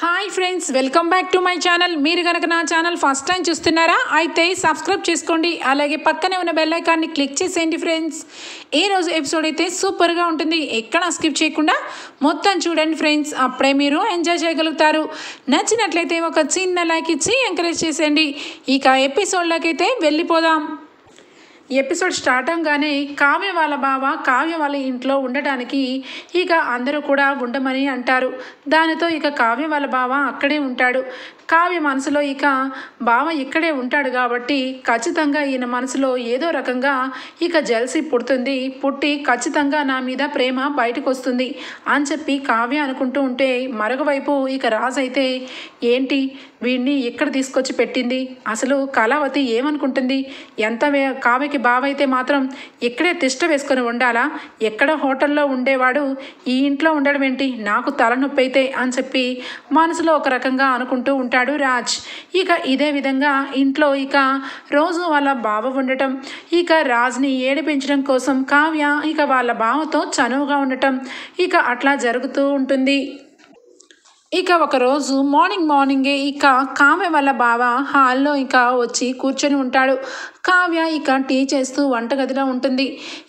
Hi friends, welcome back to my channel. మీరు కనుక నా ఛానల్ ఫస్ట్ టైం చూస్తున్నారా అయితే సబ్స్క్రైబ్ చేసుకోండి. అలాగే పక్కనే ఉన్న బెల్ ఐకాన్ని క్లిక్ చేసేయండి ఫ్రెండ్స్. ఈరోజు ఎపిసోడ్ అయితే సూపర్గా ఉంటుంది. ఎక్కడ స్కిప్ చేయకుండా మొత్తం చూడండి ఫ్రెండ్స్. అప్పుడే మీరు ఎంజాయ్ చేయగలుగుతారు. నచ్చినట్లయితే ఒక చిన్న లైక్ ఇచ్చి ఎంకరేజ్ చేసేయండి. ఇక ఎపిసోడ్లోకి అయితే వెళ్ళిపోదాం. ఎపిసోడ్ స్టార్ట్ అవగానే కావ్య వాళ్ళ బావ కావ్య వాళ్ళ ఇంట్లో ఉండటానికి ఇక అందరూ కూడా ఉండమని అంటారు. దానితో ఇక కావ్య వాళ్ళ బావ అక్కడే ఉంటాడు. కావ్య మనసులో ఇక బావ ఇక్కడే ఉంటాడు కాబట్టి ఖచ్చితంగా ఈయన మనసులో ఏదో రకంగా ఇక జెల్సీ పుడుతుంది. పుట్టి ఖచ్చితంగా నా మీద ప్రేమ బయటకు వస్తుంది అని చెప్పి కావ్య అనుకుంటూ ఉంటే, మరొక వైపు ఇక రాజు అయితే ఏంటి వీడిని ఇక్కడ తీసుకొచ్చి పెట్టింది, అసలు కళావతి ఏమనుకుంటుంది, ఎంత కావ్యకి బావ అయితే మాత్రం ఇక్కడే తిష్ట వేసుకొని ఉండాలా, ఎక్కడ హోటల్లో ఉండేవాడు ఈ ఇంట్లో ఉండడం ఏంటి, నాకు తలనొప్పి అయితే అని చెప్పి మనసులో ఒక రకంగా అనుకుంటూ ఉంటాడు రాజ్. ఇక ఇదే విధంగా ఇంట్లో ఇక రోజు వాళ్ళ బావ ఉండటం, ఇక రాజ్ని ఏడిపించడం కోసం కావ్య ఇక వాళ్ళ బావతో చనువుగా ఉండటం, ఇక అట్లా జరుగుతూ ఉంటుంది. ఇక ఒకరోజు మార్నింగే ఇక కావ్య వాళ్ళ బావ హాల్లో ఇక వచ్చి కూర్చొని ఉంటాడు. కావ్య ఇక టీ చేస్తూ వంటగదిలో ఉంటుంది.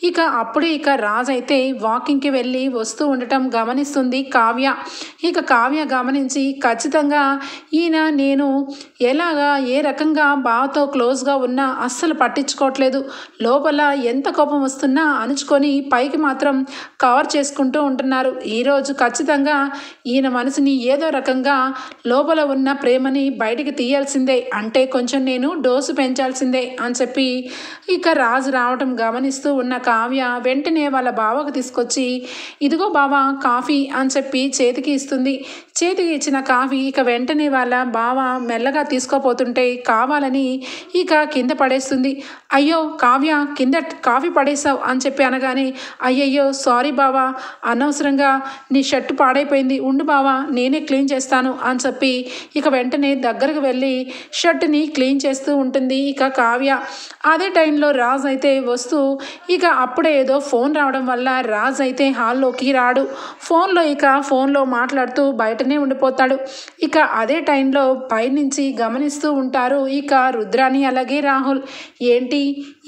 ఇక అప్పుడే ఇక రాజ్ అయితే వాకింగ్కి వెళ్ళి వస్తూ ఉండటం గమనిస్తుంది కావ్య. ఇక కావ్య గమనించి ఖచ్చితంగా ఈయన నేను ఎలాగా ఏ రకంగా బావతో క్లోజ్గా ఉన్నా అస్సలు పట్టించుకోవట్లేదు, లోపల ఎంత కోపం వస్తున్నా అణుచుకొని పైకి మాత్రం కవర్ చేసుకుంటూ ఉంటున్నారు. ఈరోజు ఖచ్చితంగా ఈయన మనసుని ఏదో రకంగా లోపల ఉన్న ప్రేమని బయటికి తీయాల్సిందే, అంటే కొంచెం నేను డోసు పెంచాల్సిందే అని చెప్పి ఇక రాజు రావటం గమనిస్తూ ఉన్న కావ్య వెంటనే వాళ్ళ బావకు తీసుకొచ్చి ఇదిగో బావ కాఫీ అని చెప్పి చేతికి ఇస్తుంది. చేతికి ఇచ్చిన కాఫీ ఇక వెంటనే వాళ్ళ బావ మెల్లగా తీసుకోపోతుంటే కావాలని ఇక కింద పడేస్తుంది. అయ్యో కావ్య కింద కాఫీ పడేసావు అని చెప్పి అనగానే, అయ్యయ్యో సారీ బావా, అనవసరంగా నీ షర్టు పాడైపోయింది, ఉండు బావా నేనే క్లీన్ చేస్తాను అని చెప్పి ఇక వెంటనే దగ్గరకు వెళ్ళి షర్టుని క్లీన్ చేస్తూ ఉంటుంది ఇక కావ్య. అదే టైంలో రాజ్ అయితే వస్తూ ఇక అప్పుడే ఏదో ఫోన్ రావడం వల్ల రాజ్ అయితే హాల్లోకి రాడు. ఫోన్లో మాట్లాడుతూ బయటనే ఉండిపోతాడు. ఇక అదే టైంలో పైనుంచి గమనిస్తూ ఉంటారు ఇక రుద్రాని అలాగే రాహుల్. ఏంటి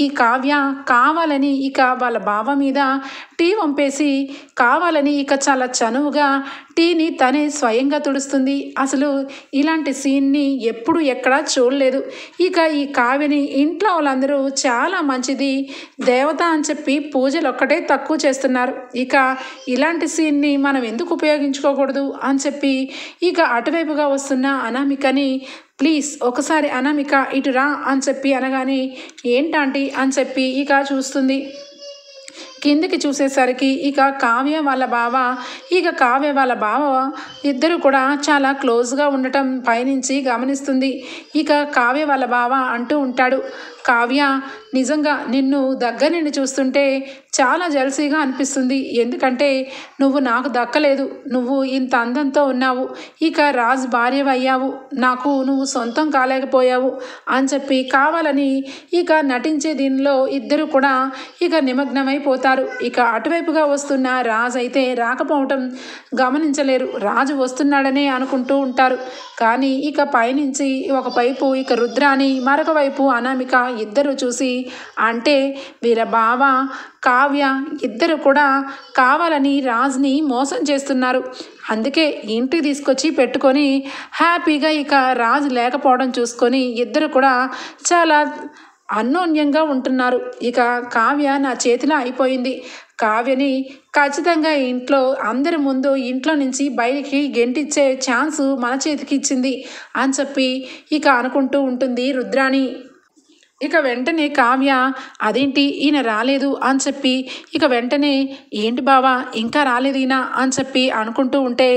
ఈ కావ్య కావాలని ఇక వాళ్ళ బావ మీద టీ వంపేసి కావాలని ఇక చాలా చనువుగా టీని తనే స్వయంగా తుడుస్తుంది. అసలు ఇలాంటి సీన్ని ఎప్పుడు ఎక్కడా చూడలేదు. ఇక ఈ కావ్యని ఇంట్లో వాళ్ళందరూ చాలా మంచిది దేవత అని చెప్పి పూజలు ఒక్కటే తక్కువ చేస్తున్నారు, ఇక ఇలాంటి సీన్ని మనం ఎందుకు ఉపయోగించుకోకూడదు అని చెప్పి ఇక అటువైపుగా వస్తున్న అనామికని ప్లీజ్ ఒకసారి అనామిక ఇటు రా అని చెప్పి అనగానే ఏంటంటీ అని చెప్పి ఇక చూస్తుంది. కిందికి చూసేసరికి ఇక కావ్య వాళ్ళ బావ ఇద్దరు కూడా చాలా క్లోజ్గా ఉండటం పైనుంచి గమనిస్తుంది. ఇక కావ్య వాళ్ళ బావ అంటూ ఉంటాడు, కావ్య నిజంగా నిన్ను దగ్గర నుండి చూస్తుంటే చాలా జెలసీగా అనిపిస్తుంది, ఎందుకంటే నువ్వు నాకు దక్కలేదు, నువ్వు ఇంత అందంతో ఉన్నావు, ఇక రాజ్ భార్యవయ్యావు, నాకు నువ్వు సొంతం కాలేకపోయావు అని చెప్పి కావాలని ఇక నటించే దీనిలో ఇద్దరు కూడా ఇక నిమగ్నమైపోతారు. ఇక అటువైపుగా వస్తున్న రాజ్ అయితే రాకపోవటం గమనించలేరు, రాజు వస్తున్నాడనే అనుకుంటూ ఉంటారు. కానీ ఇక పైనుంచి ఒకవైపు ఇక రుద్రాని మరొక వైపు అనామిక ఇద్దరు చూసి, అంటే వీళ్ళ బావ కావ్య ఇద్దరు కూడా కావాలని రాజ్ని మోసం చేస్తున్నారు, అందుకే ఇంటికి తీసుకొచ్చి పెట్టుకొని హ్యాపీగా ఇక రాజు లేకపోవడం చూసుకొని ఇద్దరు కూడా చాలా అన్యోన్యంగా ఉంటున్నారు. ఇక కావ్య నా చేతిలో అయిపోయింది, కావ్యని ఖచ్చితంగా ఇంట్లో అందరి ముందు ఇంట్లో నుంచి బయటికి గెంటిచ్చే ఛాన్సు మన చేతికి ఇచ్చింది అని చెప్పి ఇక అనుకుంటూ ఉంటుంది రుద్రాణి. ఇక వెంటనే కావ్య అదేంటి ఈయన రాలేదు అని చెప్పి ఇక వెంటనే ఏంటి బావా ఇంకా రాలేదు ఈయన అని చెప్పి అనుకుంటూ ఉంటే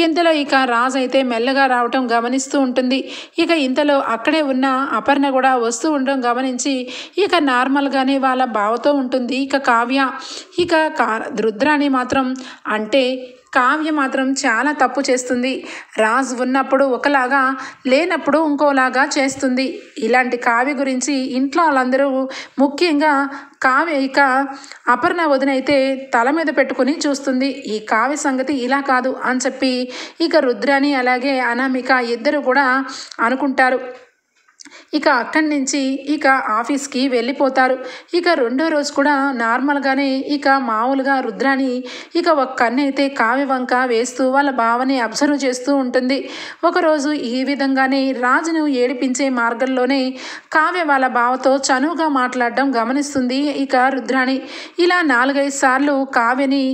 ఇంతలో ఇక రాజు అయితే మెల్లగా రావటం గమనిస్తూ ఉంటుంది. ఇక ఇంతలో అక్కడే ఉన్న అపర్ణ కూడా వస్తూ ఉండడం గమనించి ఇక నార్మల్గానే వాళ్ళ బావతో ఉంటుంది ఇక కావ్య. ఇక రుద్రాణి మాత్రం అంటే కావ్య మాత్రం చాలా తప్పు చేస్తుంది. రాజు ఉన్నప్పుడు ఒకలాగా, లేనప్పుడు ఇంకోలాగా చేస్తుంది. ఇలాంటి కావ్య గురించి ఇంట్లో వాళ్ళందరూ, ముఖ్యంగా కావ్య ఇక అపర్ణ వదిన అయితే తల మీద పెట్టుకుని చూస్తుంది. ఈ కావ్య సంగతి ఇలా కాదు అని చెప్పి ఇక రుద్రాని అలాగే అనామిక ఇద్దరు కూడా అనుకుంటారు. ఇక అక్కడి నుంచి ఇక ఆఫీస్కి వెళ్ళిపోతారు. ఇక రెండో రోజు కూడా నార్మల్గానే ఇక మామూలుగా రుద్రాని ఇక ఒక కన్ను అయితే కావ్య వంక వేస్తూ వాళ్ళ బావని అబ్జర్వ్ చేస్తూ ఉంటుంది. ఒకరోజు ఈ విధంగానే రాజును ఏడిపించే మార్గంలోనే కావ్య వాళ్ళ బావతో చనువుగా మాట్లాడడం గమనిస్తుంది ఇక రుద్రాని. ఇలా 4-5 సార్లు కావ్యని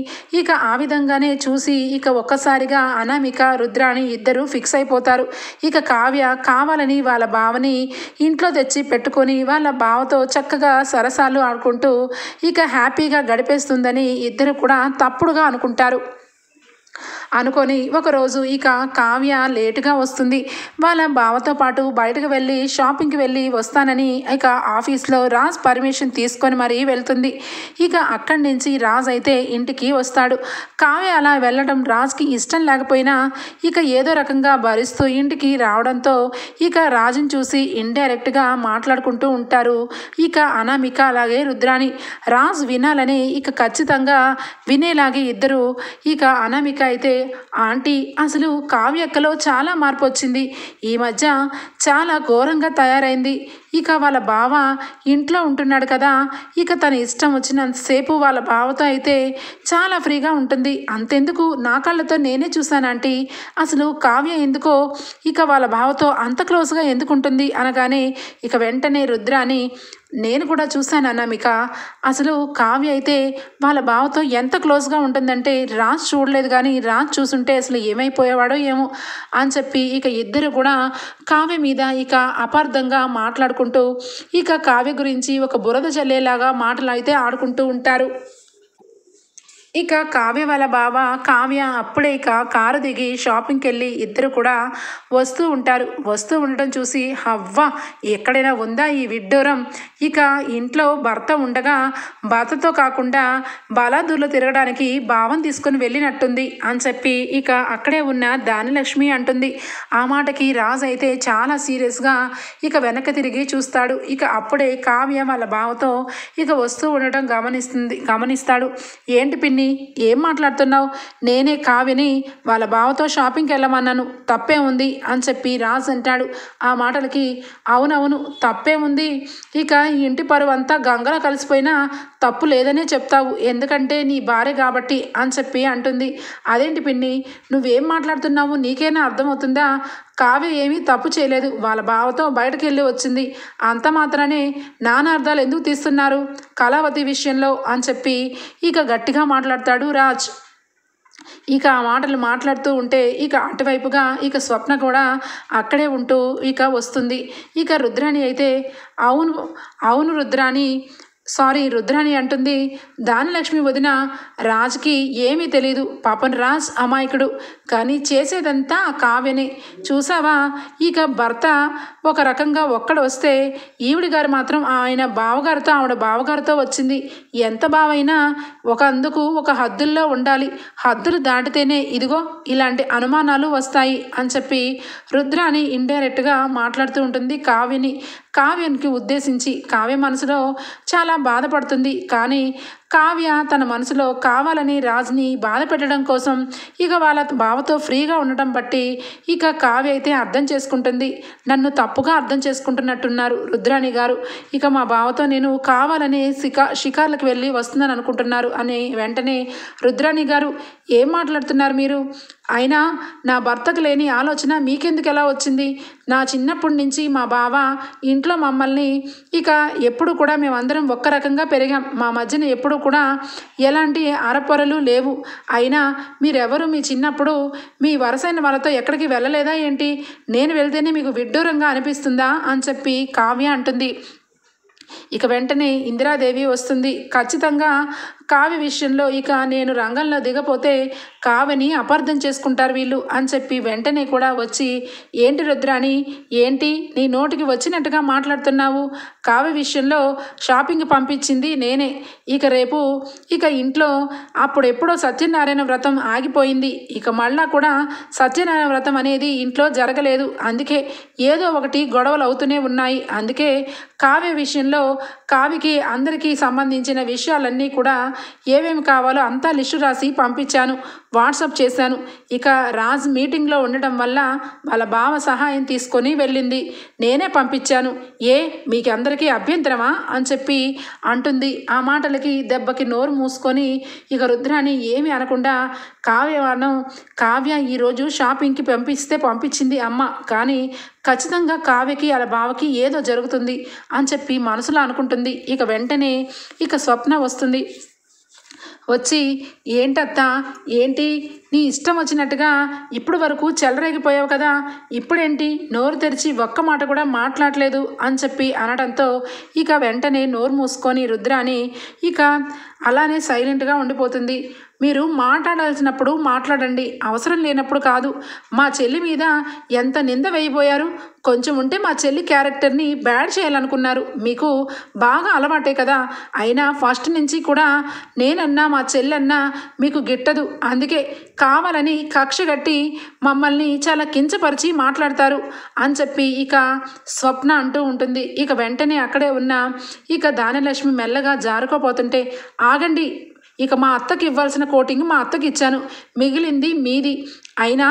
ఇక ఆ విధంగానే చూసి ఇక ఒక్కసారిగా అనామిక రుద్రాని ఇద్దరు ఫిక్స్ అయిపోతారు. ఇక కావ్య కావాలని వాళ్ళ బావని ఇంట్లో తెచ్చి పెట్టుకొని వాళ్ళ బావతో చక్కగా సరసాలు ఆడుకుంటూ ఇక హ్యాపీగా గడిపేస్తుందని ఇద్దరు కూడా తప్పుడుగా అనుకుంటారు. అనుకొని ఒకరోజు ఇక కావ్య లేటుగా వస్తుంది. వాళ్ళ బావతో పాటు బయటకు వెళ్ళి షాపింగ్కి వెళ్ళి వస్తానని ఇక ఆఫీస్లో రాజ్ పర్మిషన్ తీసుకొని మరీ వెళ్తుంది. ఇక అక్కడి నుంచి రాజ్ అయితే ఇంటికి వస్తాడు. కావ్య అలా వెళ్ళడం రాజ్కి ఇష్టం లేకపోయినా ఇక ఏదో రకంగా భరిస్తూ ఇంటికి రావడంతో ఇక రాజుని చూసి ఇండైరెక్ట్గా మాట్లాడుకుంటూ ఉంటారు ఇక అనామిక అలాగే రుద్రాని. రాజ్ వినాలని ఇక ఖచ్చితంగా వినేలాగే ఇద్దరు. ఇక అనామిక అయితే, ఆంటీ అసలు కావ్యక్కలో చాలా మార్పు వచ్చింది, ఈ మధ్య చాలా ఘోరంగా తయారైంది. ఇక వాళ్ళ బావ ఇంట్లో ఉంటున్నాడు కదా, ఇక తన ఇష్టం వచ్చినంతసేపు వాళ్ళ బావతో అయితే చాలా ఫ్రీగా ఉంటుంది. అంతెందుకు నా కళ్ళతో నేనే చూశాను ఆంటీ, అసలు కావ్య ఎందుకో ఇక వాళ్ళ బావతో అంత క్లోజ్గా ఎందుకు ఉంటుంది అనగానే ఇక వెంటనే రుద్రాని, నేను కూడా చూశాను అనామిక, అసలు కావ్య అయితే వాళ్ళ బావతో ఎంత క్లోజ్గా ఉంటుందంటే రాజ్ చూడలేదు, కానీ రాజ్ చూసుంటే అసలు ఏమైపోయేవాడో ఏమో అని చెప్పి ఇక ఇద్దరు కూడా కావ్య మీద ఇక అపార్థంగా మాట్లాడుకుంటూ ఇక కావ్య గురించి ఒక బురద జల్లేలాగా మాటలు అయితే ఆడుకుంటూ ఉంటారు. ఇక కావ్య వాళ్ళ బావ కావ్య అప్పుడే ఇక కారు దిగి షాపింగ్కి వెళ్ళి ఇద్దరు కూడా వస్తూ ఉంటారు. వస్తూ ఉండటం చూసి, అవ్వ ఎక్కడైనా ఉందా ఈ విడ్డూరం, ఇక ఇంట్లో భర్త ఉండగా భర్తతో కాకుండా బలాదూర్లో తిరగడానికి భావం తీసుకొని వెళ్ళినట్టుంది అని చెప్పి ఇక అక్కడే ఉన్న దానిలక్ష్మి అంటుంది. ఆ మాటకి రాజు అయితే చాలా సీరియస్గా ఇక వెనక్కి తిరిగి చూస్తాడు. ఇక అప్పుడే కావ్య వాళ్ళ బావతో ఇక వస్తూ ఉండటం గమనిస్తాడు. ఏంటి పిన్ని, ఏం మాట్లాడుతున్నావు, నేనే కావ్యని వాళ్ళ బావతో షాపింగ్కి వెళ్ళమన్నాను, తప్పే ఉంది అని చెప్పి రాజ్ అంటాడు. ఆ మాటలకి అవునవును తప్పే ఉంది, ఇక ఇంటి పరువు అంతా గంగలో కలిసిపోయినా తప్పు లేదనే చెప్తావు, ఎందుకంటే నీ భార్య కాబట్టి అని చెప్పి అంటుంది. అదేంటి పిన్ని నువ్వేం మాట్లాడుతున్నావు, నీకైనా అర్థమవుతుందా, కావ్య ఏమీ తప్పు చేయలేదు, వాళ్ళ బావతో బయటకు వెళ్ళి వచ్చింది, అంత మాత్రమే నానా అర్థాలు ఎందుకు తీస్తున్నారు కళావతి విషయంలో అని చెప్పి ఇక గట్టిగా మాట్లాడతాడు రాజ్. ఇక ఆ మాటలు మాట్లాడుతూ ఉంటే ఇక అటువైపుగా ఇక స్వప్న కూడా అక్కడే ఉంటూ ఇక వస్తుంది. ఇక రుద్రాణి అయితే అవును అవును రుద్రాణి అంటుంది. దానిలక్ష్మి వదిన రాజ్కి ఏమీ తెలీదు, పాపం రాజ్ అమాయకుడు, కానీ చేసేదంతా కావ్యనే, చూసావా ఇక భర్త ఒక రకంగా ఒక్కడ వస్తే ఈవిడి గారు మాత్రం ఆయన బావగారితో ఆవిడ బావగారితో వచ్చింది, ఎంత బావైనా ఒక హద్దుల్లో ఉండాలి, హద్దులు దాటితేనే ఇదిగో ఇలాంటి అనుమానాలు వస్తాయి అని చెప్పి రుద్రాణి ఇండైరెక్ట్గా మాట్లాడుతూ ఉంటుంది కావ్యానికి ఉద్దేశించి. కావ్య మనసులో చాలా బాధపడుతుంది, కానీ కావ్య తన మనసులో కావాలని రాజ్ని బాధ పెట్టడం కోసం ఇక వాళ్ళ బావతో ఫ్రీగా ఉండటం బట్టి ఇక కావ్య అయితే అర్థం చేసుకుంటుంది. నన్ను తప్పుగా అర్థం చేసుకుంటున్నట్టున్నారు రుద్రాణి గారు, ఇక మా బావతో నేను కావాలని షికార్లకు వెళ్ళి వస్తుందని అనుకుంటున్నారు అని వెంటనే రుద్రాణి గారు ఏం మాట్లాడుతున్నారు మీరు, అయినా నా భర్తకు లేని ఆలోచన మీకెందుకు ఎలా వచ్చింది, నా చిన్నప్పటి నుంచి మా బావ ఇంట్లో మమ్మల్ని ఇక ఎప్పుడు కూడా మేమందరం ఒక్క రకంగా పెరిగాం, మా మధ్యన ఎప్పుడు కూడా ఎలాంటి ఆరపొరలు లేవు, అయినా మీరెవరు మీ చిన్నప్పుడు మీ వరసైన వాళ్ళతో ఎక్కడికి వెళ్ళలేదా ఏంటి, నేను వెళ్తేనే మీకు విడ్డూరంగా అనిపిస్తుందా అని చెప్పి కావ్య అంటుంది. ఇక వెంటనే ఇందిరాదేవి వస్తుంది. ఖచ్చితంగా కావ్య విషయంలో ఇక నేను రంగంలో దిగపోతే కావ్యని అపార్థం చేసుకుంటారు వీళ్ళు అని చెప్పి వెంటనే కూడా వచ్చి, ఏంటి రుద్రాణి, ఏంటి నీ నోటికి వచ్చినట్టుగా మాట్లాడుతున్నావు? కావ్య విషయంలో షాపింగ్ పంపించింది నేనే. రేపు ఇంట్లో అప్పుడెప్పుడో సత్యనారాయణ వ్రతం ఆగిపోయింది. మళ్ళా కూడా సత్యనారాయణ వ్రతం అనేది ఇంట్లో జరగలేదు. అందుకే ఏదో ఒకటి గొడవలు అవుతూనే ఉన్నాయి. అందుకే కావ్య విషయంలో కావ్యకి అందరికీ సంబంధించిన విషయాలన్నీ కూడా ఏమేమి కావాలో అంతా లిస్టు రాసి పంపించాను, వాట్సాప్ చేశాను. రాజ్ మీటింగ్లో ఉండడం వల్ల వాళ్ళ బావ సహాయం తీసుకొని వెళ్ళింది. నేనే పంపించాను. మీకు అందరికీ అభ్యంతరమా అని చెప్పి అంటుంది. ఆ మాటలకి దెబ్బకి నోరు మూసుకొని రుద్రాణి ఏమి అనకుండా కావ్య ఈరోజు షాపింగ్కి పంపించింది అమ్మ, కానీ ఖచ్చితంగా కావ్యకి అలా బావకి ఏదో జరుగుతుంది అని చెప్పి మనసులో అనుకుంటుంది. వెంటనే స్వప్న వస్తుంది. వచ్చి, ఏంటత్తా, ఏంటి నీ ఇష్టం వచ్చినట్టుగా ఇప్పుడు వరకు చెలరేగిపోయావు కదా, ఇప్పుడేంటి నోరు తెరిచి ఒక్క మాట కూడా మాట్లాడలేదు అని చెప్పి అనడంతో వెంటనే నోరు మూసుకొని రుద్రాని అలానే సైలెంట్గా ఉండిపోతుంది. మీరు మాట్లాడాల్సినప్పుడు మాట్లాడండి, అవసరం లేనప్పుడు కాదు. మా చెల్లి మీద ఎంత నింద వేయబోయారు. కొంచెం ఉంటే మా చెల్లి క్యారెక్టర్ని బ్యాడ్ చేయాలనుకున్నారు. మీకు బాగా అలవాటే కదా. అయినా ఫస్ట్ నుంచి కూడా నేనన్నా మా చెల్లన్నా మీకు గిట్టదు. అందుకే కావాలని కక్ష కట్టి మమ్మల్ని చాలా కించపరిచి మాట్లాడతారు అని చెప్పి స్వప్న అంటూ ఉంటుంది. వెంటనే అక్కడే ఉన్న దానలక్ష్మి మెల్లగా జారుకోపోతుంటే, ఆగండి, మా అత్తకి ఇవ్వాల్సిన కోటింగ్ మా అత్తకి ఇచ్చాను, మిగిలింది మీది. అయినా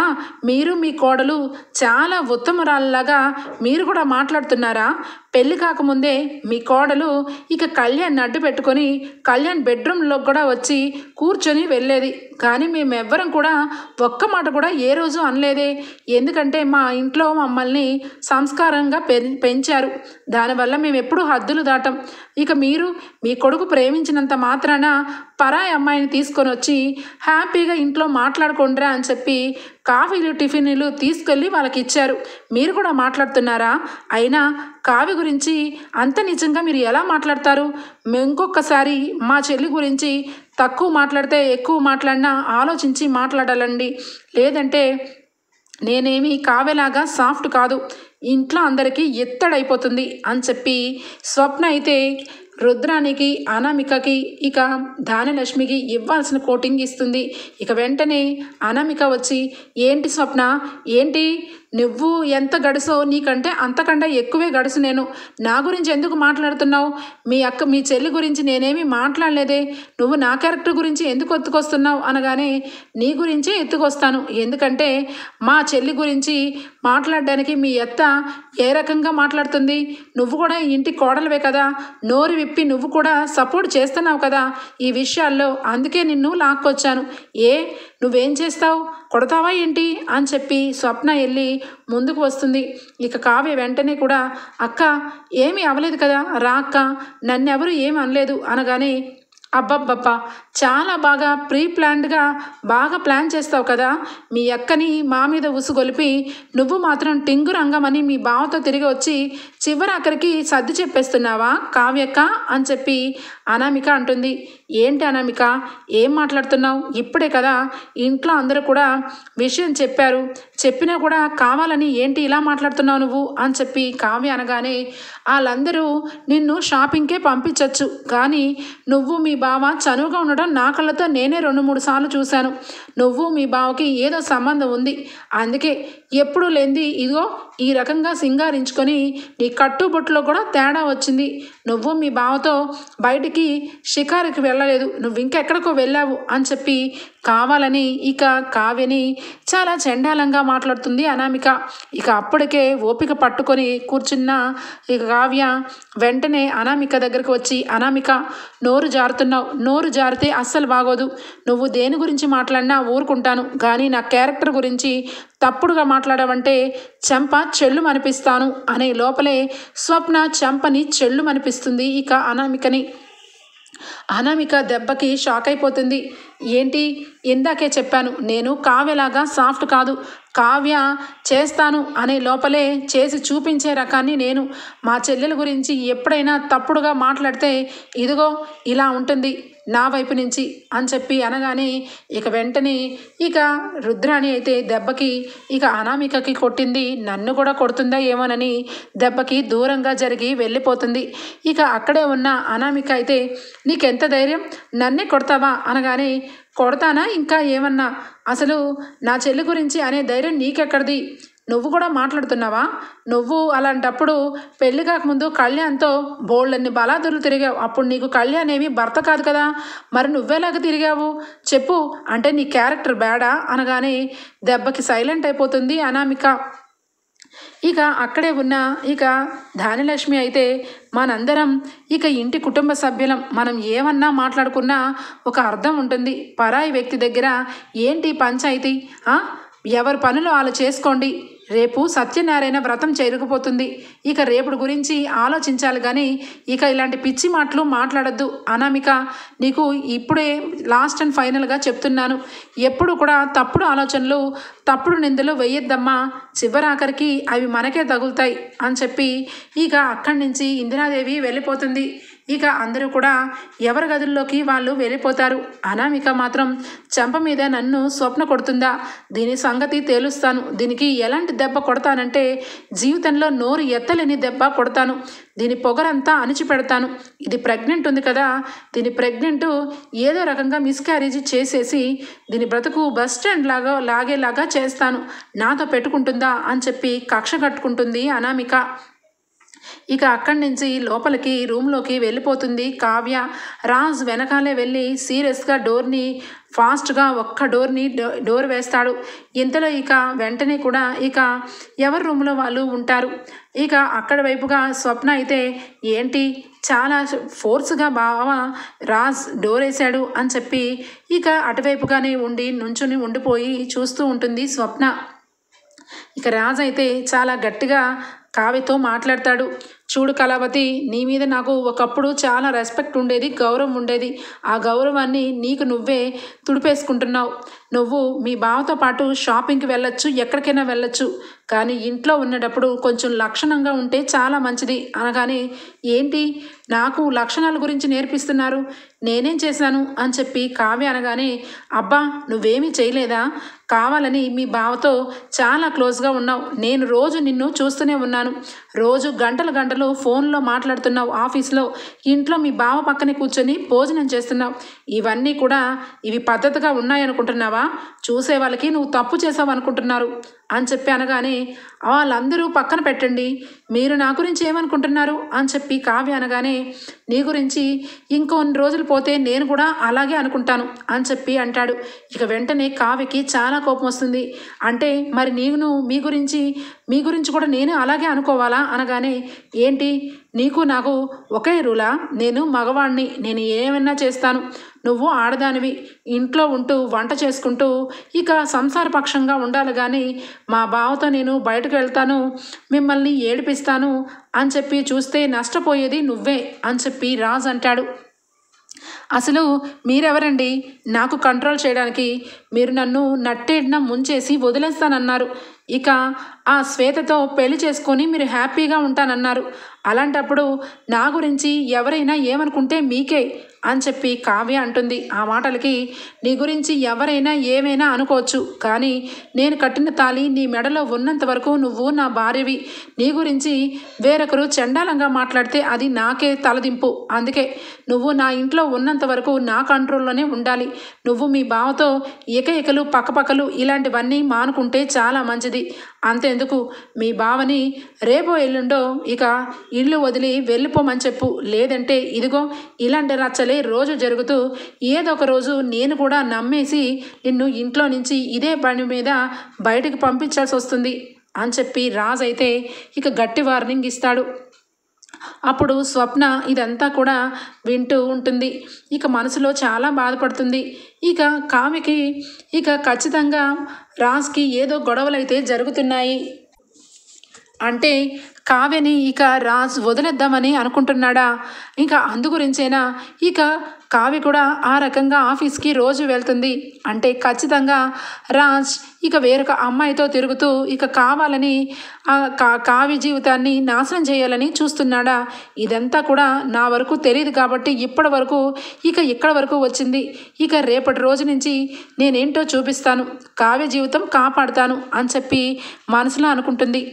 మీరు మీ కోడలు చాలా ఉత్తమురాలలాగా మీరు కూడా మాట్లాడుతున్నారా? పెళ్ళి కాకముందే మీ కోడలు కళ్యాణ్ అడ్డు పెట్టుకొని కళ్యాణ్ బెడ్రూమ్లో కూడా వచ్చి కూర్చొని వెళ్ళేది. కానీ మేమెవ్వరం కూడా ఒక్క మాట కూడా ఏ రోజు అనలేదే. ఎందుకంటే మా ఇంట్లో మమ్మల్ని సంస్కారంగా పెంచారు. దానివల్ల మేము ఎప్పుడూ హద్దులు దాటం. మీరు మీ కొడుకు ప్రేమించినంత మాత్రాన పరాయి అమ్మాయిని తీసుకొని వచ్చి హ్యాపీగా ఇంట్లో మాట్లాడుకోండిరా అని చెప్పి కాఫీలు టిఫిన్లు తీసుకెళ్ళి వాళ్ళకి ఇచ్చారు. మీరు కూడా మాట్లాడుతున్నారా? అయినా కావ్య గురించి అంత నిజంగా మీరు ఎలా మాట్లాడతారు? ఇంకొకసారి మా చెల్లి గురించి తక్కువ మాట్లాడితే ఎక్కువ మాట్లాడినా ఆలోచించి మాట్లాడాలండి. లేదంటే నేనేమి కావ్యలాగా సాఫ్ట్ కాదు, ఇంట్లో అందరికీ ఎత్తడైపోతుంది అని చెప్పి స్వప్న అయితే రుద్రానికి, అనామికకి, ధాన్యలక్ష్మికి ఇవ్వాల్సిన కోటింగ్ ఇస్తుంది. వెంటనే అనామిక వచ్చి, ఏంటి స్వప్న, ఏంటి నువ్వు ఎంత గడుసో నీకంటే అంతకంటే ఎక్కువే గడుసు నేను. నా గురించి ఎందుకు మాట్లాడుతున్నావు? మీ చెల్లి గురించి నేనేమి మాట్లాడలేదే. నువ్వు నా క్యారెక్టర్ గురించి ఎందుకు ఎత్తుకొస్తున్నావు అనగానే, నీ గురించే ఎత్తుకొస్తాను. ఎందుకంటే మా చెల్లి గురించి మాట్లాడడానికి మీ అత్త ఏ రకంగా మాట్లాడుతుంది? నువ్వు కూడా ఇంటి కోడలవే కదా, నోరు విప్పి నువ్వు కూడా సపోర్ట్ చేస్తున్నావు కదా ఈ విషయాల్లో. అందుకే నిన్ను లాక్కొచ్చాను. నువ్వేం చేస్తావు? కొడతావా ఏంటి అని చెప్పి స్వప్న వెళ్ళి ముందుకు వస్తుంది. కావ్య వెంటనే కూడా, అక్క ఏమీ అవ్వలేదు కదా, రా అక్క, నన్నెవరు ఏమి అనలేదు అనగానే, అబ్బబ్బబ్బా, చాలా బాగా ప్లాన్డ్గా బాగా ప్లాన్ చేస్తావు కదా. మీ అక్కని మా మీద ఉసుగొలిపి నువ్వు మాత్రం టింగు రంగమని మీ బావతో తిరిగి వచ్చి చివరాఖరికి సర్ది చెప్పేస్తున్నావా కావ్యక్క అని చెప్పి అనామిక అంటుంది. ఏంటి అనామిక, ఏం మాట్లాడుతున్నావు? ఇప్పుడే కదా ఇంట్లో అందరూ కూడా విషయం చెప్పారు, చెప్పినా కూడా కావాలని ఏంటి ఇలా మాట్లాడుతున్నావు నువ్వు అని చెప్పి కావ్య అనగానే, వాళ్ళందరూ నిన్ను షాపింగ్కే పంపించవచ్చు, కానీ నువ్వు మీ బావ చనువుగా ఉండడం నా కళ్ళతో నేనే 2-3 సార్లు చూశాను. నువ్వు మీ బావకి ఏదో సంబంధం ఉంది, అందుకే ఎప్పుడు లేంది ఇదిగో ఈ రకంగా సింగారించుకొని నీ కట్టుబొట్టులో కూడా తేడా వచ్చింది. నువ్వు మీ బావతో బయటికి షికారుకి వెళ్ళలేదు, నువ్వు ఇంకెక్కడికో వెళ్ళావు అని చెప్పి కావాలని కావ్యని చాలా చండాలంగా మాట్లాడుతుంది అనామిక. అప్పటికే ఓపిక పట్టుకొని కూర్చున్న కావ్య వెంటనే అనామిక దగ్గరికి వచ్చి, అనామిక నోరు జారుతున్నావు, నోరు జారితే అస్సలు బాగోదు. నువ్వు దేని గురించి మాట్లాడినా ఊరుకుంటాను, కానీ నా క్యారెక్టర్ గురించి తప్పుడుగా మాట్లాడావంటే చెంప చెల్లు మనిపిస్తాను అనే లోపలే స్వప్న చెంపని చెల్లు మనిపిస్తుంది అనామికని. అనామిక దెబ్బకి షాక్ అయిపోతుంది. ఏంటి, ఇందాకే చెప్పాను నేను కావ్యలాగా సాఫ్ట్ కాదు, కావ్య చేస్తాను అనే లోపలే చేసి చూపించే రకాన్ని నేను. మా చెల్లెల గురించి ఎప్పుడైనా తప్పుడుగా మాట్లాడితే ఇదిగో ఇలా ఉంటుంది. నా వైపు నుంచి అని చెప్పి అనగానే ఇక వెంటనే ఇక రుద్రాణి అయితే దెబ్బకి ఇక అనామికకి కొట్టింది, నన్ను కూడా కొడుతుందా ఏమోనని దెబ్బకి దూరంగా జరిగి వెళ్ళిపోతుంది. ఇక అక్కడే ఉన్న అనామిక అయితే నీకెంత ధైర్యం, నన్నే కొడతావా అనగానే కొడతానా ఇంకా ఏమన్నా, అసలు నా చెల్లి గురించి అనే ధైర్యం నీకెక్కడిది, నువ్వు కూడా మాట్లాడుతున్నావా, నువ్వు అలాంటప్పుడు పెళ్లి కాకముందు కళ్యాణ్తో బోళ్ళన్ని బలాదులు తిరిగావు, అప్పుడు నీకు కళ్యాణ్ ఏమీ భర్త కాదు కదా, మరి నువ్వేలాగా తిరిగావు చెప్పు, అంటే నీ క్యారెక్టర్ బ్యాడా అనగానే దెబ్బకి సైలెంట్ అయిపోతుంది అనామిక. ఇక అక్కడే ఉన్న ఇక ధాన్యలక్ష్మి అయితే మనందరం ఇక ఇంటి కుటుంబ సభ్యులం, మనం ఏమన్నా మాట్లాడుకున్నా ఒక అర్థం ఉంటుంది, పరాయి వ్యక్తి దగ్గర ఏంటి పంచాయితీ, ఎవరి పనులు వాళ్ళు చేసుకోండి, రేపు సత్యనారాయణ వ్రతం చేరుకుపోతుంది, ఇక రేపుడు గురించి ఆలోచించాలి కానీ ఇక ఇలాంటి పిచ్చి మాటలు మాట్లాడద్దు అనామిక, నీకు ఇప్పుడే లాస్ట్ అండ్ ఫైనల్గా చెప్తున్నాను, ఎప్పుడు కూడా తప్పుడు ఆలోచనలు తప్పుడు నిందలు వేయొద్దమ్మా, చివరాఖరికి అవి మనకే తగులుతాయి అని చెప్పి ఇక అక్కడి నుంచి ఇందిరాదేవి వెళ్ళిపోతుంది. ఇక అందరూ కూడా ఎవరి గదుల్లోకి వాళ్ళు వెళ్ళిపోతారు. అనామిక మాత్రం చెంప మీద నన్ను స్వప్న కొడుతుందా, దీని సంగతి తేలుస్తాను, దీనికి ఎలాంటి దెబ్బ కొడతానంటే జీవితంలో నోరు ఎత్తలేని దెబ్బ కొడతాను, దీని పొగరంతా అణిచిపెడతాను, ఇది ప్రెగ్నెంట్ ఉంది కదా, దీని ప్రెగ్నెంట్ ఏదో రకంగా మిస్క్యారేజ్ చేసేసి దీని బ్రతుకు బస్ స్టాండ్ లాగేలాగా చేస్తాను, నాతో పెట్టుకుంటుందా అని చెప్పి కక్ష కట్టుకుంటుంది అనామిక. ఇక అక్కడి నుంచి లోపలికి రూమ్లోకి వెళ్ళిపోతుంది కావ్య. రాజ్ వెనకాలే వెళ్ళి సీరియస్గా డోర్ని ఫాస్ట్గా ఒక్క డోర్ వేస్తాడు. ఇంతలో ఇక వెంటనే కూడా ఇక ఎవరి రూమ్లో వాళ్ళు ఉంటారు. ఇక అక్కడ వైపుగా స్వప్న అయితే ఏంటి చాలా ఫోర్స్గా బావ రాజ్ డోర్ వేసాడు అని చెప్పి ఇక అటువైపుగానే నుంచుని ఉండిపోయి చూస్తూ ఉంటుంది స్వప్న. ఇక రాజ్ అయితే చాలా గట్టిగా కావ్యతో మాట్లాడతాడు. చూడు కళావతి, నీ మీద నాకు ఒకప్పుడు చాలా రెస్పెక్ట్ ఉండేది, గౌరవం ఉండేది, ఆ గౌరవాన్ని నీకు నువ్వే తుడిపేసుకుంటున్నావు. నువ్వు మీ బావతో పాటు షాపింగ్కి వెళ్ళొచ్చు, ఎక్కడికైనా వెళ్ళొచ్చు, కానీ ఇంట్లో ఉన్నప్పుడు కొంచెం లక్షణంగా ఉంటే చాలా మంచిది అనగానే ఏంటి నాకు లక్షణాల గురించి నేర్పిస్తున్నారు, నేనేం చేశాను అని చెప్పి కావ్య అనగానే అబ్బా నువ్వేమీ చేయలేదా, కావాలని మీ బావతో చాలా క్లోజ్గా ఉన్నావు, నేను రోజు నిన్ను చూస్తూనే ఉన్నాను, రోజు గంటలు ఫోన్లో మాట్లాడుతున్నావు, ఆఫీస్లో ఇంట్లో మీ బావ పక్కనే కూర్చొని భోజనం చేస్తున్నావు, ఇవన్నీ కూడా ఇవి పద్ధతిగా ఉన్నాయనుకుంటున్నావా, చూసే వాళ్ళకి నువ్వు తప్పు చేసావు అనుకుంటున్నారు అని చెప్పి అనగానే వాళ్ళందరూ పక్కన పెట్టండి, మీరు నా గురించి ఏమనుకుంటున్నారు అని చెప్పి కావ్య అనగానే నీ గురించి ఇంకొన్ని రోజులు పోతే నేను కూడా అలాగే అనుకుంటాను అని చెప్పి అంటాడు. ఇక వెంటనే కావ్యకి చాలా కోపం వస్తుంది. అంటే మరి నేను మీ గురించి కూడా నేను అలాగే అనుకోవాలా అనగానే ఏంటి నీకు నాకు ఒకే రూలా, నేను మగవాణ్ణి, నేను ఏమైనా చేస్తాను, నువ్వు ఆడదానివి, ఇంట్లో ఉంటూ వంట చేసుకుంటూ ఇక సంసారపక్షంగా ఉండాలి కానీ మా బావతో నేను బయటకు వెళ్తాను, మిమ్మల్ని ఏడిపిస్తాను అని చెప్పి చూస్తే నష్టపోయేది నువ్వే అని చెప్పి రాజ్ అంటాడు. అసలు మీరెవరండి నాకు కంట్రోల్ చేయడానికి, మీరు నన్ను నట్టేడిన ముంచేసి వదిలేస్తానన్నారు, ఇక ఆ శ్వేతతో పెళ్లి చేసుకొని మీరు హ్యాపీగా ఉంటానన్నారు, అలాంటప్పుడు నా గురించి ఎవరైనా ఏమనుకుంటే మీకే అని చెప్పి కావ్య అంటుంది. ఆ మాటలకి నీ గురించి ఎవరైనా ఏమైనా అనుకోవచ్చు, కానీ నేను కట్టిన తాళి నీ మెడలో ఉన్నంత వరకు నువ్వు నా భార్యవి, నీ గురించి వేరొకరు చండాలంగా మాట్లాడితే అది నాకే తలదింపు, అందుకే నువ్వు నా ఇంట్లో ఉన్నంత వరకు నా కంట్రోల్లోనే ఉండాలి, నువ్వు మీ బావతో ఏకైకలు పక్కపక్కలు ఇలాంటివన్నీ మానుకుంటే చాలా మంచిది, అంతేందుకు మీ బావని రేపో ఎల్లుండో ఇక ఇల్లు వదిలి వెళ్ళిపోమని చెప్పు, లేదంటే ఇదిగో ఇలాంటి రచ్చలే రోజు జరుగుతూ ఏదో ఒక రోజు నేను కూడా నమ్మేసి నిన్ను ఇంట్లో నుంచి ఇదే పని మీద బయటికి పంపించాల్సి వస్తుంది అని చెప్పి రాజ్ అయితే ఇక గట్టి వార్నింగ్ ఇస్తాడు. అప్పుడు స్వప్న ఇదంతా కూడా వింటూ ఉంటుంది. ఇక మనసులో చాలా బాధపడుతుంది. ఇక కావ్యకి ఇక ఖచ్చితంగా రాజ్కి ఏదో గొడవలు అయితే జరుగుతున్నాయి. అంటే కావ్యని ఇక రాజ్ వదిలేద్దామని అనుకుంటున్నాడా? ఇంకా అందుగురించేనా ఇక కావ్య కూడా ఆ రకంగా ఆఫీస్కి రోజు వెళ్తుంది? అంటే ఖచ్చితంగా రాజ్ ఇక వేరొక అమ్మాయితో తిరుగుతూ ఇక కావాలని కావ్య జీవితాన్ని నాశనం చేయాలని చూస్తున్నాడా? ఇదంతా కూడా నా వరకు తెలియదు కాబట్టి ఇప్పటి వరకు ఇక్కడ వరకు వచ్చింది. ఇక రేపటి రోజు నుంచి నేనేంటో చూపిస్తాను, కావ్య జీవితం కాపాడుతాను అని చెప్పి మనసులో అనుకుంటుంది.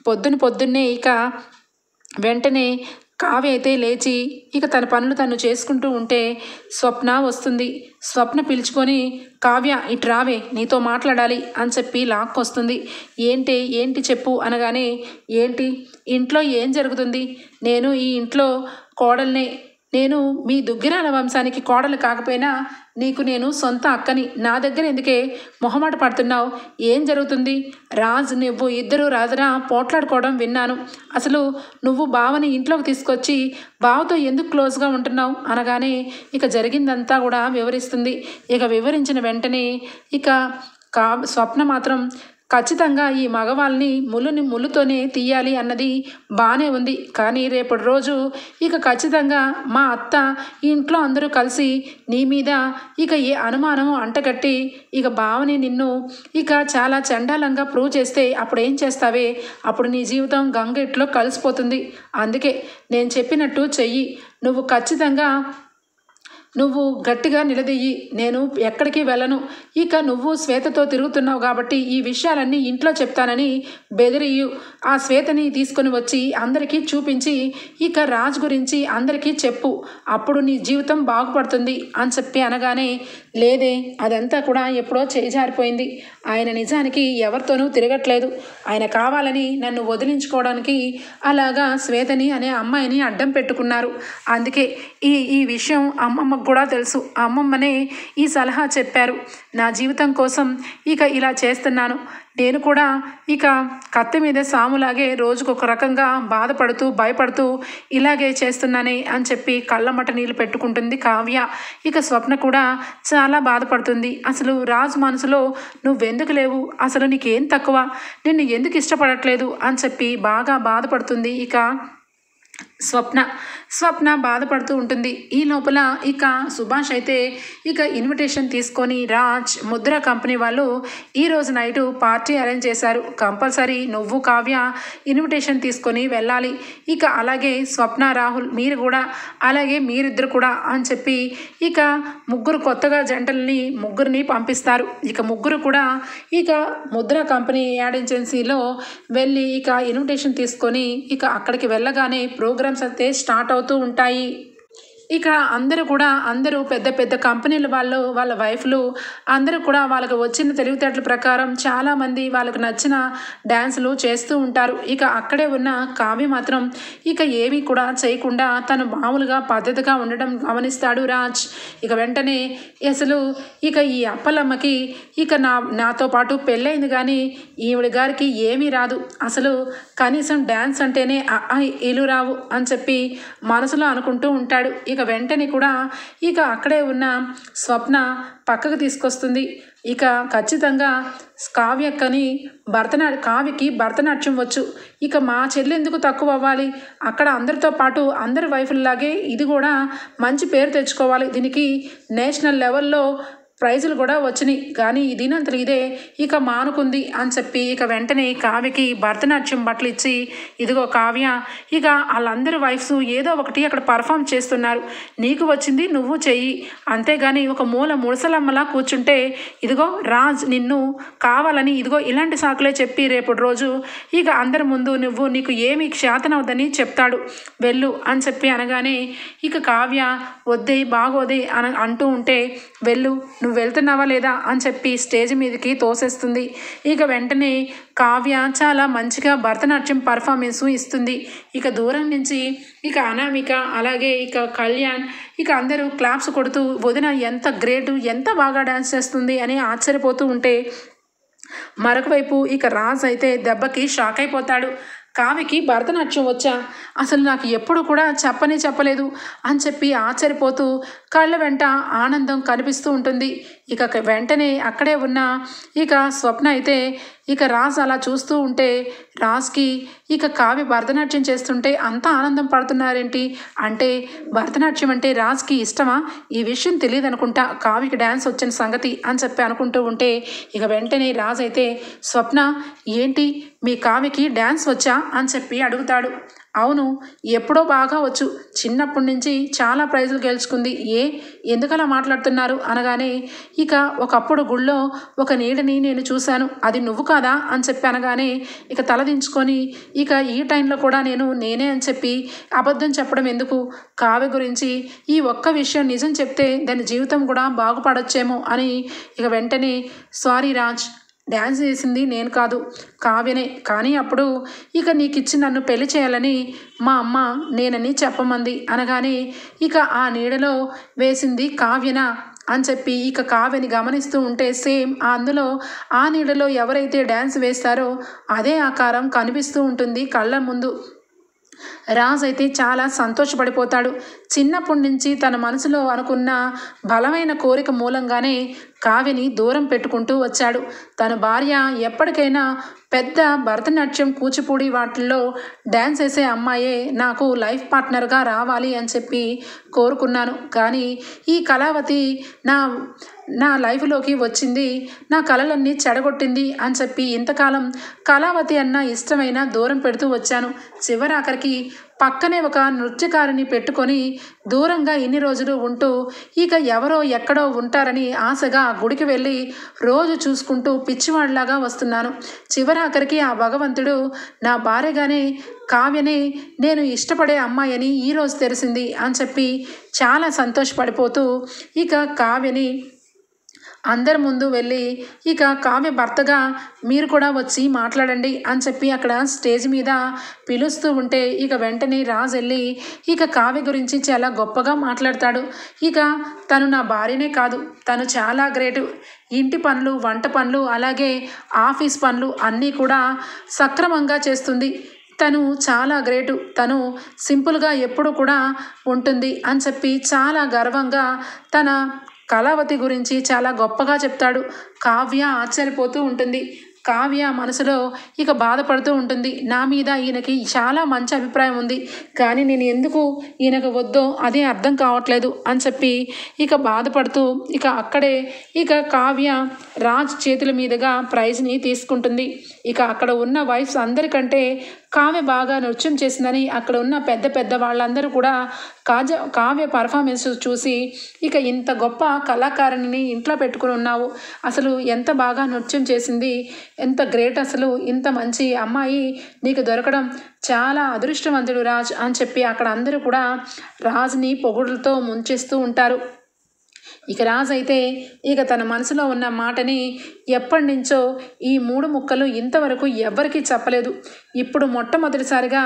పొద్దున్నే ఇక వెంటనే కావ్య అయితే లేచి ఇక తన పనులు తను చేసుకుంటూ ఉంటే స్వప్న వస్తుంది. స్వప్న పిలుచుకొని, కావ్య ఇటు రావే, నీతో మాట్లాడాలి అని చెప్పి లాక్కొస్తుంది. ఏంటి చెప్పు అనగానే, ఏంటి ఇంట్లో ఏం జరుగుతుంది? నేను ఈ ఇంట్లో కోడల్నే. నేను మీ దుగ్గిరాల వంశానికి కోడలు కాకపోయినా నీకు నేను సొంత అక్కని. నా దగ్గర ఎందుకే మొహమాట పడుతున్నావు? ఏం జరుగుతుంది? రాజ్ నువ్వు ఇద్దరు రాజరా పోట్లాడుకోవడం విన్నాను. అసలు నువ్వు బావని ఇంట్లోకి తీసుకొచ్చి బావతో ఎందుకు క్లోజ్గా ఉంటున్నావు అనగానే ఇక జరిగిందంతా కూడా వివరిస్తుంది. ఇక వివరించిన వెంటనే ఇక స్వప్న మాత్రం ఖచ్చితంగా ఈ మగవాళ్ళని ముళ్ళుతోనే తీయాలి అన్నది బాగానే ఉంది. కానీ రేపటి రోజు ఇక ఖచ్చితంగా మా అత్త ఇంట్లో అందరూ కలిసి నీ మీద ఇక ఏ అనుమానం అంటగట్టి ఇక బావని నిన్ను ఇక చాలా చండాలంగా ప్రూవ్ చేస్తే అప్పుడు ఏం చేస్తావే? అప్పుడు నీ జీవితం గంగెట్లో కలిసిపోతుంది. అందుకే నేను చెప్పినట్టు చెయ్యి. నువ్వు ఖచ్చితంగా నువ్వు గట్టిగా నిలదీయి. నేను ఎక్కడికి వెళ్ళను. ఇక నువ్వు శ్వేతతో తిరుగుతున్నావు కాబట్టి ఈ విషయాలన్నీ ఇంట్లో చెప్తానని బెదిరియు. ఆ శ్వేతని తీసుకొని వచ్చి అందరికీ చూపించి ఇక రాజ్ గురించి అందరికీ చెప్పు. అప్పుడు నీ జీవితం బాగుపడుతుంది అని చెప్పి అనగానే, లేదే, అదంతా కూడా ఎప్పుడో చేజారిపోయింది. ఆయన నిజానికి ఎవరితోనూ తిరగట్లేదు. ఆయన కావాలని నన్ను వదిలించుకోవడానికి అలాగా శ్వేతని అనే అమ్మాయిని అడ్డం పెట్టుకున్నారు. అందుకే ఈ విషయం అమ్మమ్మకు కూడా తెలుసు. అమ్మమ్మనే ఈ సలహా చెప్పారు. నా జీవితం కోసం ఇక ఇలా చేస్తున్నాను. నేను కూడా ఇక కత్తి మీద సాములాగే రోజుకొక రకంగా బాధపడుతూ భయపడుతూ ఇలాగే చేస్తున్నానే అని చెప్పి కళ్ళమట నీళ్ళు పెట్టుకుంటుంది కావ్య. ఇక స్వప్న కూడా చాలా బాధపడుతుంది. అసలు రాజు మనసులో నువ్వెందుకు లేవు? అసలు నీకేం తక్కువ? నిన్ను ఎందుకు ఇష్టపడట్లేదు అని చెప్పి బాగా బాధపడుతుంది ఇక స్వప్న బాధపడుతూ ఉంటుంది. ఈ లోపల ఇక సుభాష్ అయితే ఇక ఇన్విటేషన్ తీసుకొని రాజ్ ముద్ర కంపెనీ వాళ్ళు ఈరోజు నైటు పార్టీ అరేంజ్ చేశారు. కంపల్సరీ నువ్వు కావ్య ఇన్విటేషన్ తీసుకొని వెళ్ళాలి. ఇక అలాగే స్వప్న రాహుల్ మీరు కూడా, అలాగే మీరిద్దరు కూడా అని చెప్పి ఇక ముగ్గురు కొత్తగా జంటల్ని ముగ్గురిని పంపిస్తారు. ఇక ముగ్గురు కూడా ఇక ముద్ర కంపెనీ యాడ్ ఏజెన్సీలో వెళ్ళి ఇక ఇన్విటేషన్ తీసుకొని ఇక అక్కడికి వెళ్ళగానే ప్రోగ్రామ్స్ అయితే స్టార్ట్ అవుతూ ఉంటాయి. ఇక అందరూ పెద్ద పెద్ద కంపెనీల వాళ్ళు, వాళ్ళ వైఫ్లు అందరూ కూడా వాళ్ళకి వచ్చిన తెలివితేటల ప్రకారం చాలామంది వాళ్ళకు నచ్చిన డ్యాన్సులు చేస్తూ ఉంటారు. ఇక అక్కడే ఉన్న కావ్య మాత్రం ఇక ఏమీ కూడా చేయకుండా తను మామూలుగా పద్ధతిగా ఉండడం గమనిస్తాడు రాజ్. ఇక వెంటనే అసలు ఇక ఈ అప్పలమ్మకి ఇక నాతో పాటు పెళ్ళైంది కానీ ఈవిడ గారికి ఏమీ రాదు. అసలు కనీసం డ్యాన్స్ అంటేనే ఇలు రావు అని చెప్పి మనసులో అనుకుంటూ ఉంటాడు. ఇక వెంటనే కూడా ఇక అక్కడే ఉన్న స్వప్న పక్కకు తీసుకొస్తుంది. ఇక ఖచ్చితంగా కావ్యకి భరతనాట్యం వచ్చు. ఇక మా చెల్లి ఎందుకు తక్కువ అవ్వాలి? అక్కడ అందరితో పాటు అందరి వైఫుల్లాగే ఇది కూడా మంచి పేరు తెచ్చుకోవాలి. దీనికి నేషనల్ లెవెల్లో ప్రైజులు కూడా వచ్చినాయి. కానీ దీనంతలో ఇదే ఇక మానుకుంది అని చెప్పి ఇక వెంటనే కావ్యకి భరతనాట్యం బట్టలు ఇచ్చి, ఇదిగో కావ్య, ఇక వాళ్ళందరి వైఫ్స్ ఏదో ఒకటి అక్కడ పర్ఫామ్ చేస్తున్నారు, నీకు వచ్చింది నువ్వు చెయ్యి. అంతేగాని ఒక మూల ముడసలమ్మలా కూర్చుంటే ఇదిగో రాజ్ నిన్ను కావాలని ఇదిగో ఇలాంటి సాకులే చెప్పి రేపటి రోజు ఇక అందరి ముందు నీకు ఏమి క్షాతనవుదని చెప్తాడు, వెళ్ళు అని చెప్పి అనగానే ఇక కావ్య వద్దే బాగోదే అంటూ ఉంటే, వెళ్ళు, నువ్వు వెళ్తున్నావా లేదా అని చెప్పి స్టేజ్ మీదకి తోసేస్తుంది. ఇక వెంటనే కావ్య చాలా మంచిగా భరతనాట్యం పర్ఫార్మెన్స్ ఇస్తుంది. ఇక దూరం నుంచి ఇక అనామిక అలాగే ఇక కళ్యాణ్ ఇక అందరూ క్లాప్స్ కొడుతూ వదిన ఎంత గ్రేటు, ఎంత బాగా డాన్స్ చేస్తుంది అని ఆశ్చర్యపోతూ ఉంటే, మరొక వైపు ఇక రాజ్ అయితే దెబ్బకి షాక్ అయిపోతాడు. కావ్యకి భరతనాట్యం వచ్చా, అసలు నాకు ఎప్పుడు కూడా చెప్పలేదు అని చెప్పి ఆశ్చర్యపోతూ కళ్ళ వెంట ఆనందం కనిపిస్తూ ఉంటుంది. ఇక వెంటనే అక్కడే ఉన్న ఇక స్వప్న అయితే ఇక రాజ్ అలా చూస్తూ ఉంటే రాజ్కి ఇక కావ్య భరతనాట్యం చేస్తుంటే అంత ఆనందం పడుతున్నారేంటి, అంటే భరతనాట్యం అంటే రాజ్కి ఇష్టమా, ఈ విషయం తెలియదు అనుకుంటా కావ్యకి డ్యాన్స్ వచ్చిన సంగతి అని చెప్పి అనుకుంటూ ఉంటే ఇక వెంటనే రాజ్ అయితే స్వప్న ఏంటి మీ కావ్యకి డ్యాన్స్ వచ్చా అని చెప్పి అడుగుతాడు. అవును, ఎప్పుడో బాగా వచ్చు, చిన్నప్పటి నుంచి చాలా ప్రైజులు గెలుచుకుంది. ఎందుకలా మాట్లాడుతున్నారు అనగానే ఇక ఒకప్పుడు గుళ్ళో ఒక నీడని నేను చూశాను, అది నువ్వు కాదా అని చెప్పి అనగానే ఇక తలదించుకొని ఇక ఈ టైంలో కూడా నేనే అని చెప్పి అబద్ధం చెప్పడం ఎందుకు, కావ్య గురించి ఈ ఒక్క విషయం నిజం చెప్తే దాని జీవితం కూడా బాగుపడొచ్చేమో అని ఇక వెంటనే సారీ రాజ్, డ్యాన్స్ చేసింది నేను కాదు కావ్యనే, కానీ అప్పుడు ఇక నీకిచ్చి నన్ను పెళ్లి చేయాలని మా అమ్మ నేనని చెప్పమంది అనగానే ఇక ఆ నీడలో వేసింది కావ్యనా అని చెప్పి ఇక కావ్యని గమనిస్తూ ఉంటే సేమ్ అందులో ఆ నీడలో ఎవరైతే డ్యాన్స్ వేస్తారో అదే ఆకారం కనిపిస్తూ ఉంటుంది కళ్ళ ముందు. రాజ్ అయితే చాలా సంతోషపడిపోతాడు. చిన్నప్పటి నుంచి తన మనసులో అనుకున్న బలమైన కోరిక మూలంగానే కావ్యని దూరం పెట్టుకుంటూ వచ్చాడు. తన భార్య ఎప్పటికైనా పెద్ద భరతనాట్యం కూచిపూడి వాటిల్లో డ్యాన్స్ వేసే అమ్మాయే నాకు లైఫ్ పార్ట్నర్గా రావాలి అని చెప్పి కోరుకున్నాను, కానీ ఈ కళావతి నా లైఫ్లోకి వచ్చింది, నా కళలన్నీ చెడగొట్టింది అని చెప్పి ఇంతకాలం కళావతి అన్న ఇష్టమైన దూరం పెడుతూ వచ్చాను. చివరాఖరికి పక్కనే ఒక నృత్యకారిని పెట్టుకొని దూరంగా ఇన్ని రోజులు ఉంటూ ఇక ఎవరో ఎక్కడో ఉంటారని ఆశగా గుడికి వెళ్ళి రోజు చూసుకుంటూ పిచ్చివాడిలాగా వస్తున్నాను. చివరాఖరికి ఆ భగవంతుడు నా భార్యగానే కావ్యని నేను ఇష్టపడే అమ్మాయని ఈరోజు తెలిసింది అని చెప్పి చాలా సంతోషపడిపోతూ ఇక కావ్యని అందరి ముందు వెళ్ళి ఇక కావ్య భర్తగా మీరు కూడా వచ్చి మాట్లాడండి అని చెప్పి అక్కడ స్టేజ్ మీద పిలుస్తూ ఉంటే ఇక వెంటనే రాజ్ వెళ్ళి ఇక కావ్య గురించి చాలా గొప్పగా మాట్లాడతాడు. ఇక తను నా భార్యనే కాదు, తను చాలా గ్రేటు, ఇంటి పనులు వంట పనులు అలాగే ఆఫీస్ పనులు అన్నీ కూడా సక్రమంగా చేస్తుంది, తను చాలా గ్రేటు, తను సింపుల్గా ఎప్పుడు కూడా ఉంటుంది అని చెప్పి చాలా గర్వంగా తన కళావతి గురించి చాలా గొప్పగా చెప్తాడు. కావ్య ఆశ్చర్యపోతూ ఉంటుంది. కావ్య మనసులో ఇక బాధపడుతూ ఉంటుంది, నా మీద ఈయనకి చాలా మంచి అభిప్రాయం ఉంది, కానీ నేను ఎందుకు ఈయనకు వద్దో అదే అర్థం కావట్లేదు అని చెప్పి ఇక బాధపడుతూ ఇక అక్కడే ఇక కావ్య రాజ్ చేతుల మీదుగా ప్రైజ్ని తీసుకుంటుంది. ఇక అక్కడ ఉన్న వైఫ్స్ అందరికంటే కావ్య బాగా నృత్యం చేసిందని అక్కడ ఉన్న పెద్ద పెద్ద వాళ్ళందరూ కూడా కావ్య పర్ఫార్మెన్స్ చూసి ఇక ఇంత గొప్ప కళాకారుని ఇంట్లో పెట్టుకుని ఉన్నావు, అసలు ఎంత బాగా నృత్యం చేసింది, ఎంత గ్రేట్, అసలు ఇంత మంచి అమ్మాయి నీకు దొరకడం చాలా అదృష్టవంతుడు రాజ్ అని చెప్పి అక్కడ అందరూ కూడా రాజ్ని పొగుడులతో ముంచేస్తూ ఉంటారు. ఇక రాజ్ అయితే ఇక తన మనసులో ఉన్న మాటని ఎప్పటి నుంచో ఈ 3 ముక్కలు ఇంతవరకు ఎవ్వరికీ చెప్పలేదు, ఇప్పుడు మొట్టమొదటిసారిగా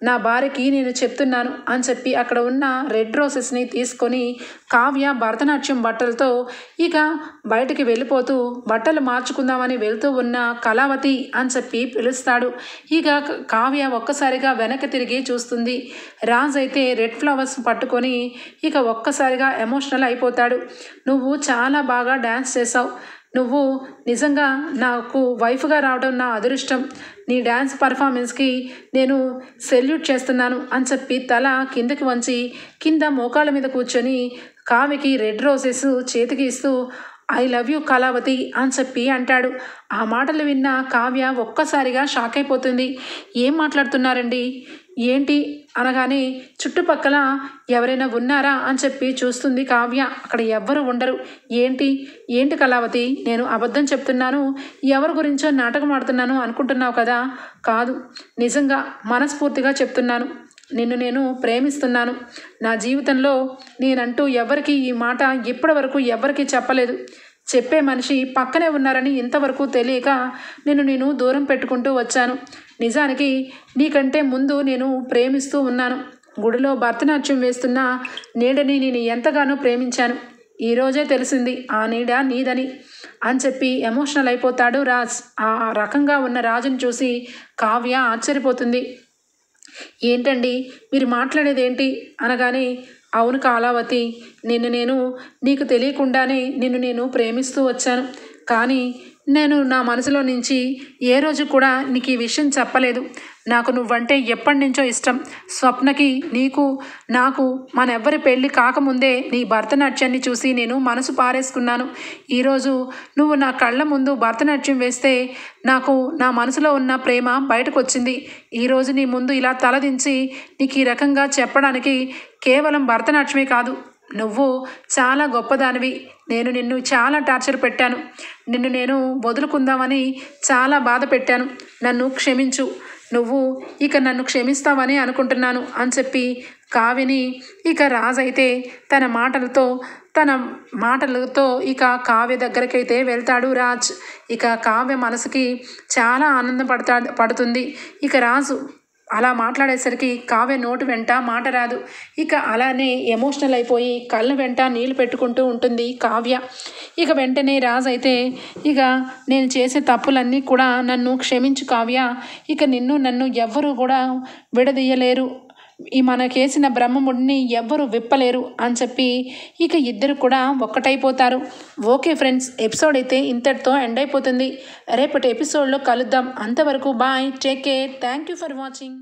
నా భార్యకి నేను చెప్తున్నాను అని చెప్పి అక్కడ ఉన్న రెడ్ రోసెస్ని తీసుకొని కావ్య భరతనాట్యం బట్టలతో ఇక బయటికి వెళ్ళిపోతూ బట్టలు మార్చుకుందామని వెళ్తూ ఉన్న కళావతి అని చెప్పి పిలుస్తాడు. ఇక కావ్య ఒక్కసారిగా వెనక్కి తిరిగి చూస్తుంది. రాజ్ అయితే రెడ్ ఫ్లవర్స్ పట్టుకొని ఇక ఒక్కసారిగా ఎమోషనల్ అయిపోతాడు. నువ్వు చాలా బాగా డ్యాన్స్ చేసావు, నువ్వు నిజంగా నాకు వైఫ్గా రావడం నా అదృష్టం, నీ డ్యాన్స్ పర్ఫార్మెన్స్కి నేను సెల్యూట్ చేస్తున్నాను అని చెప్పి తల కిందకి వంచి కింద మోకాళ్ళ మీద కూర్చొని కావ్యకి రెడ్ రోజెస్ చేతికి ఇస్తూ ఐ లవ్ యూ కళావతి అని చెప్పి అంటాడు. ఆ మాటలు విన్న కావ్య ఒక్కసారిగా షాక్ అయిపోతుంది. ఏం మాట్లాడుతున్నారండి, ఏంటి అనగానే చుట్టుపక్కల ఎవరైనా ఉన్నారా అని చెప్పి చూస్తుంది కావ్య. అక్కడ ఎవ్వరు ఉండరు. ఏంటి కళావతి, నేను అబద్ధం చెప్తున్నాను, ఎవరి గురించో నాటకం ఆడుతున్నాను అనుకుంటున్నావు కదా, కాదు, నిజంగా మనస్ఫూర్తిగా చెప్తున్నాను, నిన్ను నేను ప్రేమిస్తున్నాను, నా జీవితంలో నేనంటూ ఎవరికి ఈ మాట ఇప్పటి వరకు ఎవరికి చెప్పలేదు, చెప్పే మనిషి పక్కనే ఉన్నారని ఇంతవరకు తెలియక నేను దూరం పెట్టుకుంటూ వచ్చాను, నిజానికి నీకంటే ముందు నేను ప్రేమిస్తూ ఉన్నాను, గుడిలో భరతనాట్యం వేస్తున్న నీడని నేను ఎంతగానో ప్రేమించాను, ఈరోజే తెలిసింది ఆ నీడ నీదని అని చెప్పి ఎమోషనల్ అయిపోతాడు రాజ్. ఆ రకంగా ఉన్న రాజుని చూసి కావ్య ఆశ్చర్యపోతుంది. ఏంటండి మీరు మాట్లాడేది ఏంటి అనగానే, అవును కాలావతి, నీకు తెలియకుండానే నిన్ను ప్రేమిస్తూ వచ్చాను. కానీ నేను నా మనసులో నుంచి ఏ రోజు కూడా నీకు ఈ విషయం చెప్పలేదు. నాకు నువ్వంటే ఎప్పటి నుంచో ఇష్టం. స్వప్నకి నాకు మనెవ్వరి పెళ్ళి కాకముందే నీ భరతనాట్యాన్ని చూసి నేను మనసు పారేసుకున్నాను. ఈరోజు నువ్వు నా కళ్ళ ముందు భరతనాట్యం వేస్తే నాకు నా మనసులో ఉన్న ప్రేమ బయటకు వచ్చింది. ఈరోజు నీ ముందు ఇలా తలదించి నీకు ఈ రకంగా చెప్పడానికి కేవలం భరతనాట్యమే కాదు, నువ్వు చాలా గొప్పదానివి. నిన్ను చాలా టార్చర్ పెట్టాను. నేను వదులుకుందామని చాలా బాధ పెట్టాను. నన్ను క్షమించు. నువ్వు ఇక నన్ను క్షమిస్తావని అనుకుంటున్నాను అని చెప్పి కావ్యని ఇక రాజైతే తన మాటలతో ఇక కావ్య దగ్గరకైతే వెళ్తాడు రాజ్. ఇక కావ్య మనసుకి చాలా ఆనందం పడుతుంది. ఇక రాజు అలా మాట్లాడేసరికి కావ్య నోటి వెంట మాట రాదు. ఇక అలానే ఎమోషనల్ అయిపోయి కళ్ళ వెంట నీళ్ళు పెట్టుకుంటూ ఉంటుంది కావ్య. ఇక వెంటనే రాజు అయితే, ఇక నేను చేసే తప్పులన్నీ కూడా నన్ను క్షమించు కావ్య. ఇక నన్ను ఎవ్వరూ కూడా విడదీయలేరు. మనకేసిన బ్రహ్మముడిని ఎవ్వరూ విప్పలేరు అని చెప్పి ఇక ఇద్దరు కూడా ఒక్కటైపోతారు. ఓకే ఫ్రెండ్స్, ఎపిసోడ్ అయితే ఇంతటితో ఎండ్ అయిపోతుంది. రేపటి ఎపిసోడ్లో కలుద్దాం. అంతవరకు bye, take care, thank you for watching.